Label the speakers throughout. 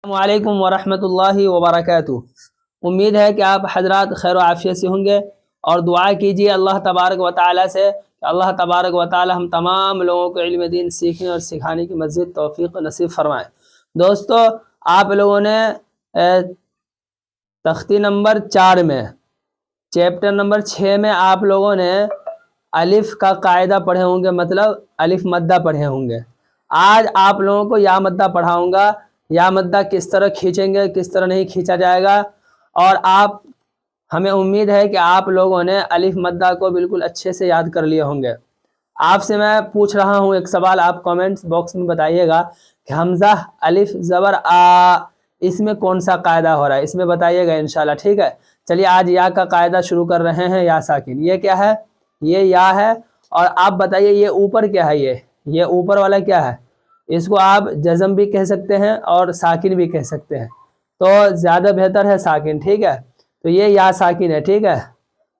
Speaker 1: السلام علیکم ورحمۃ اللہ وبرکاتہ۔ امید ہے کہ آپ حضرات خیر و عافیت سے ہوں گے، اور دعا کیجیے اللہ تبارک و تعالیٰ سے کہ اللہ تبارک و تعالیٰ ہم تمام لوگوں کو علم دین سیکھنے اور سکھانے کی مزید توفیق نصیب فرمائے۔ دوستو، آپ لوگوں نے تختی نمبر 4 میں چیپٹر نمبر 6 میں آپ لوگوں نے الف کا قاعدہ پڑھے ہوں گے، مطلب الف مدہ پڑھے ہوں گے۔ آج آپ لوگوں کو یا مدہ پڑھاؤں گا، یا مدہ کس طرح کھینچیں گے، کس طرح نہیں کھینچا جائے گا، اور ہمیں امید ہے کہ آپ لوگوں نے الف مدہ کو بالکل اچھے سے یاد کر لیے ہوں گے۔ آپ سے میں پوچھ رہا ہوں ایک سوال، آپ کامنٹس باکس میں بتائیے گا کہ حمزہ الف زبر آ، اس میں کون سا قاعدہ ہو رہا ہے، اس میں بتائیے گا انشاءاللہ، ٹھیک ہے۔ چلیے آج یا کا قاعدہ شروع کر رہے ہیں، یا ساکن۔ یہ کیا ہے؟ یہ یا ہے، اور آپ بتائیے یہ اوپر کیا ہے؟ یہ اوپر والا کیا ہے؟ اس کو آپ جزم بھی کہہ سکتے ہیں اور ساکن بھی کہہ سکتے ہیں، تو زیادہ بہتر ہے ساکن، ٹھیک ہے۔ تو یہ یا ساکن ہے، ٹھیک ہے۔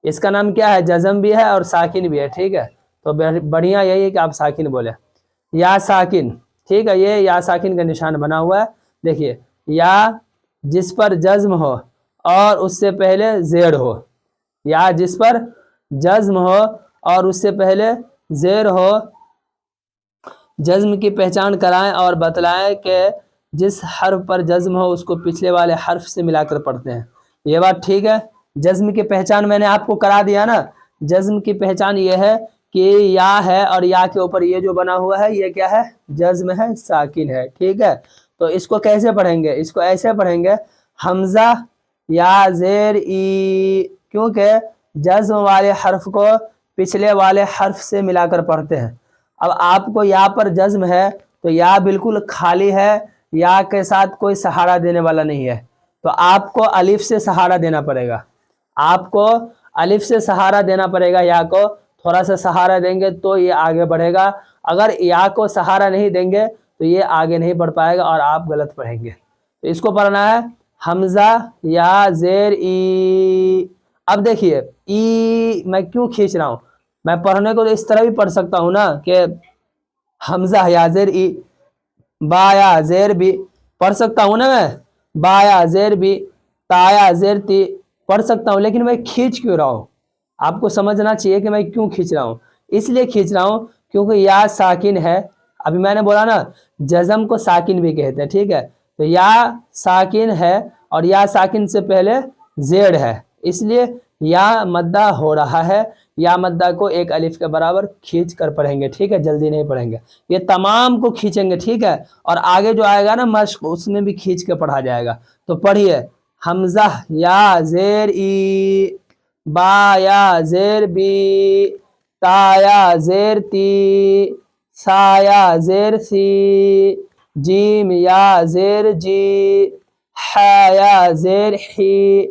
Speaker 1: اس کا نام کیا ہے؟ جزم بھی ہے اور ساکن بھی ہے، ٹھیک ہے۔ تو بڑھیا یہی ہے کہ آپ ساکن بولیں، یا ساکن، ٹھیک ہے۔ یہ یا ساکن کا نشان بنا ہوا ہے، دیکھیے، یا جس پر جزم ہو اور اس سے پہلے زیر ہو، یا جس پر جزم ہو اور اس سے پہلے زیر ہو، جزم کی پہچان کرائیں اور بتلائیں کہ جس حرف پر جزم ہو اس کو پچھلے والے حرف سے ملا کر پڑھتے ہیں۔ یہ بات ٹھیک ہے۔ جزم کی پہچان میں نے آپ کو کرا دیا نا۔ جزم کی پہچان یہ ہے کہ یا ہے، اور یا کے اوپر یہ جو بنا ہوا ہے یہ کیا ہے؟ جزم ہے، ساکن ہے، ٹھیک ہے۔ تو اس کو کیسے پڑھیں گے؟ اس کو ایسے پڑھیں گے، حمزہ یا زیر ای، کیونکہ جزم والے حرف کو پچھلے والے حرف سے ملا کر پڑھتے ہیں۔ اب آپ کو یا پر جزم ہے تو یا بالکل خالی ہے، یا کے ساتھ کوئی سہارا دینے والا نہیں ہے، تو آپ کو الف سے سہارا دینا پڑے گا۔ آپ کو الف سے سہارا دینا پڑے گا، یا کو تھوڑا سا سہارا دیں گے تو یہ آگے بڑھے گا۔ اگر یا کو سہارا نہیں دیں گے تو یہ آگے نہیں بڑھ پائے گا اور آپ غلط پڑھیں گے۔ تو اس کو پڑھنا ہے حمزہ یا زیر ای۔ اب دیکھیے ای میں کیوں کھینچ رہا ہوں؟ میں پڑھنے کو تو اس طرح بھی پڑھ سکتا ہوں نا کہ حمزہ یا زیر ای، با یا زیر بی، پڑھ سکتا ہوں نا میں، با یا زیر بی، تا یا زیر تی، پڑھ سکتا ہوں، لیکن میں کھینچ کیوں رہا ہوں؟ آپ کو سمجھنا چاہیے کہ میں کیوں کھینچ رہا ہوں۔ اس لیے کھینچ رہا ہوں کیونکہ یا ساکن ہے۔ ابھی میں نے بولا نا جزم کو ساکن بھی کہتے ہیں، ٹھیک ہے۔ تو یا ساکن ہے اور یا ساکن سے پہلے زیر ہے، اس لیے یا مدہ ہو رہا ہے۔ یا مدہ کو ایک الف کے برابر کھینچ کر پڑھیں گے، ٹھیک ہے، جلدی نہیں پڑھیں گے، یہ تمام کو کھینچیں گے، ٹھیک ہے۔ اور آگے جو آئے گا نا مشق، اس میں بھی کھینچ کے پڑھا جائے گا۔ تو پڑھیے حمزہ یا زیر ای، با یا زیر بی، تا یا زیر تی، سا یا زیر سی، جیم یا زیر جی، ح یا زیر حی،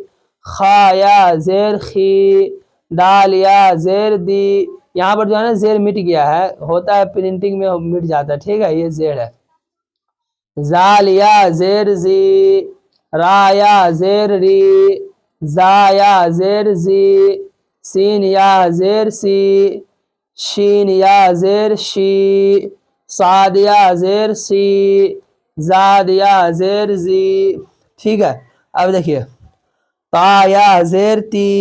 Speaker 1: خا یا زیر خی، دال یا زیر دی۔ یہاں پر جو ہے نا زیر مٹ گیا ہے، ہوتا ہے پرنٹنگ میں مٹ جاتا ہے، ٹھیک ہے، یہ زیر ہے۔ زال یا زیر زی، را یا زیر ری، زا یا زیر زی، سین یا زیر سی، شین یا زیر شی، صاد یا زیر سی، زاد یا زیر زی، ٹھیک ہے۔ اب دیکھیے تا یا زیر تی،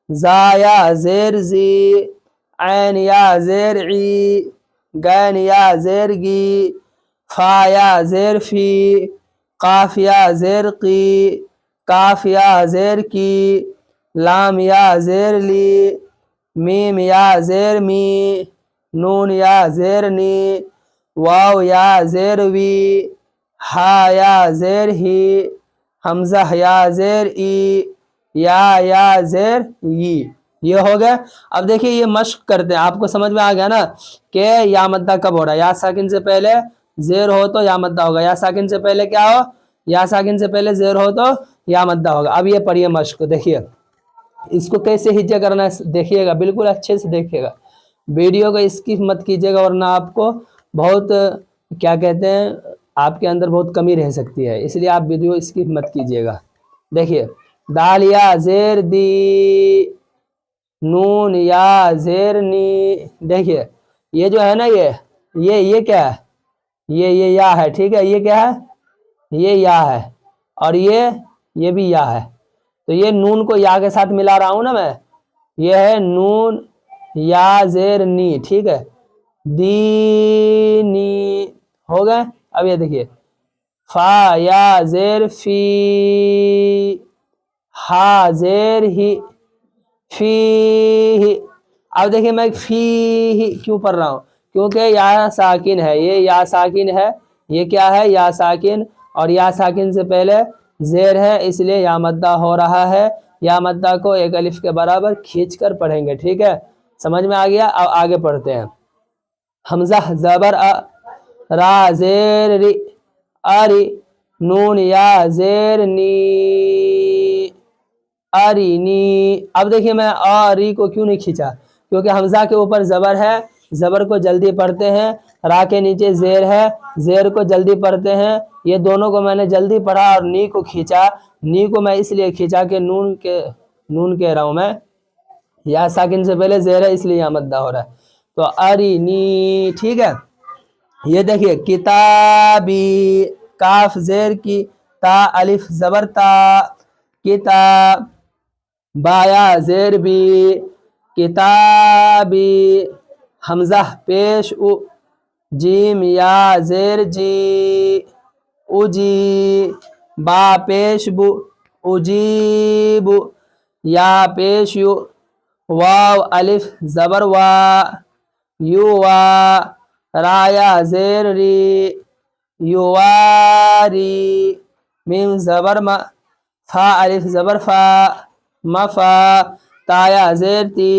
Speaker 1: زا یا زیر زی، عین یا زیر عی، گین یا زیر گی، فا یا زیر فی، قاف یا زیر قی، کاف یا زیر کی، لام یا زیر لی، میم یا زیر می، نون یا زیر نی، واو یا زیر وی، ہا یا زیر ہی، حمزہ یا زیر ای، یا زیر ای۔ یہ ہو گیا۔ اب دیکھیے یہ مشق کرتے ہیں، آپ کو سمجھ میں آ گیا نا کہ یا مدہ کب ہو رہا ہے۔ یا ساکن سے پہلے زیر ہو تو یا مدہ ہوگا، یا ساکن سے پہلے کیا ہو؟ یا ساکن سے پہلے زیر ہو تو یا مدہ ہوگا۔ اب یہ پڑھیے مشق، دیکھیے اس کو کیسے ہجے کرنا ہے، دیکھیے گا، بالکل اچھے سے دیکھیے گا، ویڈیو کو اسکپ مت کیجیے گا، ورنہ آپ کو بہت کیا کہتے ہیں، آپ کے اندر بہت کمی رہ سکتی ہے، اس لیے آپ ویڈیو اسکپ مت کیجیے گا۔ دیکھیے دال یا زیر دی، نون یا زیر نی، دیکھیے یہ جو ہے نا یہ کیا ہے؟ یہ یا ہے، ٹھیک ہے۔ یہ کیا ہے؟ یہ یا ہے اور یہ بھی یا ہے، تو یہ نون کو یا کے ساتھ ملا رہا ہوں نا میں، یہ ہے نون یا زیر نی، ٹھیک ہے، دینی ہو گئے۔ اب یہ دیکھیے فا یا زیر فی، ہا زیر ہی، فی ہی۔ اب دیکھیے میں فی ہی کیوں پڑھ رہا ہوں، کیونکہ یا ساکن ہے، یہ یا ساکن ہے، یہ کیا ہے یا ساکن، اور یا ساکن سے پہلے زیر ہے، اس لیے یا مدہ ہو رہا ہے۔ یا مدہ کو ایک الف کے برابر کھینچ کر پڑھیں گے، ٹھیک ہے، سمجھ میں آ گیا۔ اب آگے پڑھتے ہیں، حمزہ زبر ا، را زیر ری، اری، نون یا زیر نی، ارینی۔ اب دیکھیے میں اری کو کیوں نہیں کھینچا، کیونکہ حمزہ کے اوپر زبر ہے، زبر کو جلدی پڑھتے ہیں، را کے نیچے زیر ہے، زیر کو جلدی پڑھتے ہیں، یہ دونوں کو میں نے جلدی پڑھا اور نی کو کھینچا۔ نی کو میں اس لیے کھینچا کہ نون کہہ رہا ہوں میں، یا ساکن سے پہلے زیر ہے اس لیے یہاں مدہ ہو رہا ہے، تو ارینی، ٹھیک ہے۔ یہ دیکھیے کتابی، کاف زیر کی، تا الف زبر تا، کتاب، بایا زیر بی، کتابی، حمزہ پیش او، جیم یا زیر جی، اجی، با پیش بو، اجیب، یا پیش یو، واو الف زبر وا، یو وا، رایا زیر ری، یواری، میم زبر ما، فا الف زبر فا، مفا، تایا زیر تی،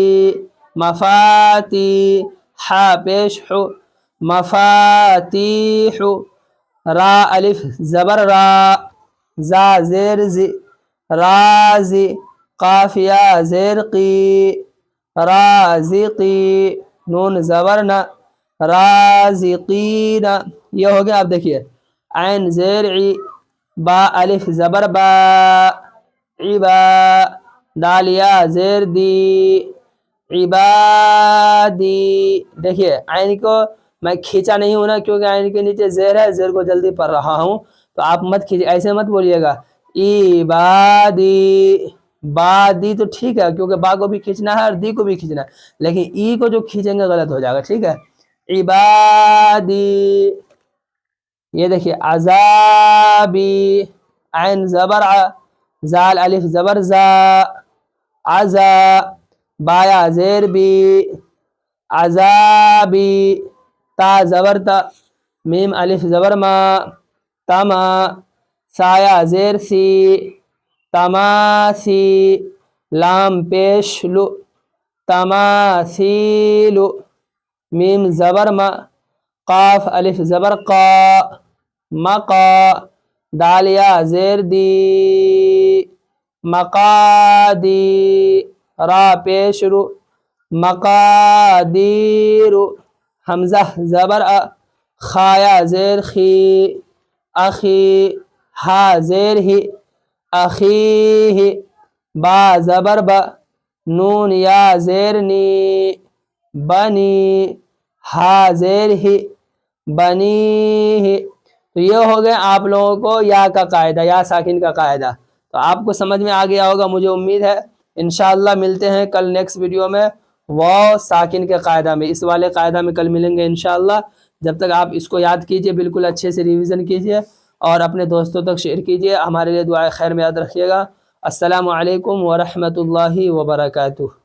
Speaker 1: مفاتی، حا پیش حو، مفاتیح، را الف زبر را، زا زیر زی، رازی، قاف یا زیر قی، رازقی، نون زبر نا، رازقین۔ یہ ہو گیا۔ اب دیکھیے عین زیر عی، با الف زبر با، عبا، دال یا زیر دی، عبادی۔ دیکھیے عین کو میں کھینچا نہیں ہوں نا، کیونکہ عین کے نیچے زیر ہے، زیر کو جلدی پڑھ رہا ہوں، تو آپ مت کھینچے، ایسے مت بولیے گا عبادی، بادی تو ٹھیک ہے، کیونکہ با کو بھی کھینچنا ہے اور دی کو بھی کھینچنا ہے، لیکن ای کو جو کھینچیں گے غلط ہو جائے گا، ٹھیک ہے، عبادی۔ یہ دیکھیے عذابی، عین زبر ع، زال الف زبر زا، عزا، بایا زیر بی، عذابی، تا زبر تا، میم الف زبر ما، تما، سایا زیر سی، تماسی، لام پیش لو، تماثیل، میم زبر ما، قاف الف زبر قا، مقا، دال یا زیر دی، مقادی، را پیش رو، مقادیر، حمزہ زبر ا، خایا زیر خی، اخی، ہا زیر ہی، اخیہ، با زبر با، نون یا زیر نی، بنی، ہا زیر ہی، بنیہ۔ تو یہ ہو گئے آپ لوگوں کو یا کا قاعدہ، یا ساکن کا قاعدہ، تو آپ کو سمجھ میں آ گیا ہوگا مجھے امید ہے۔ انشاءاللہ ملتے ہیں کل نیکسٹ ویڈیو میں واو ساکن کے قاعدہ میں، اس والے قاعدہ میں کل ملیں گے انشاءاللہ۔ جب تک آپ اس کو یاد کیجئے، بالکل اچھے سے ریویژن کیجئے اور اپنے دوستوں تک شیئر کیجئے۔ ہمارے لیے دعائے خیر میں یاد رکھیے گا۔ السلام علیکم ورحمۃ اللہ وبرکاتہ۔